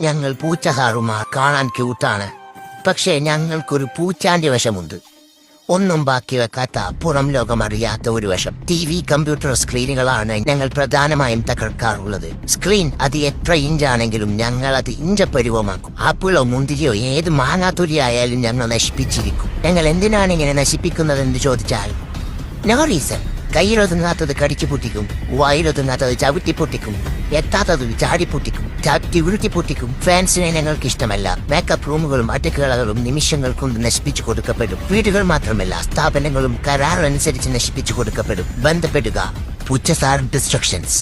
ഞങ്ങൾ പൂച്ചഹാറുമാർ കാണാൻ ക്യൂട്ടാണ്. പക്ഷേ ഞങ്ങൾക്കൊരു പൂച്ചാന്റെ വശമുണ്ട്. ഒന്നും ബാക്കി വെക്കാത്ത, പുറം ലോകം അറിയാത്ത ഒരു വശം. TV, കമ്പ്യൂട്ടർ സ്ക്രീനുകളാണ് ഞങ്ങൾ പ്രധാനമായും തകർക്കാറുള്ളത്. സ്ക്രീൻ അത് എത്ര ഇഞ്ചാണെങ്കിലും ഞങ്ങൾ അത് ഇഞ്ചപ്പരുവമാക്കും. ആപ്പിളോ മുന്തിരിയോ ഏത് മാങ്ങാത്തൊലിയായാലും ഞങ്ങൾ നശിപ്പിച്ചിരിക്കും. ഞങ്ങൾ എന്തിനാണ് ഇങ്ങനെ നശിപ്പിക്കുന്നതെന്ന് ചോദിച്ചാൽ നോ റീസൺ. കയ്യിലൊതുങ്ങാത്തത് കടിച്ചു പൊട്ടിക്കും, വായിലൊതുങ്ങാത്തത് ചവിട്ടി പൊട്ടിക്കും, എത്താത്തത് ചാടി പൊട്ടിക്കും, ചാട്ടി ഉരുട്ടി പൊട്ടിക്കും. ഫാൻസിനെ ഞങ്ങൾക്ക് ഇഷ്ടമല്ല. മേക്കപ്പ് റൂമുകളും അടുക്കളകളും നിമിഷങ്ങൾ കൊണ്ട് നശിപ്പിച്ചു കൊടുക്കപ്പെടും. വീടുകൾ മാത്രമല്ല, സ്ഥാപനങ്ങളും കരാറനുസരിച്ച് നശിപ്പിച്ചു കൊടുക്കപ്പെടും. ബന്ധപ്പെടുക പൂച്ചസാർ ഡിസ്ട്രക്ഷൻസ്.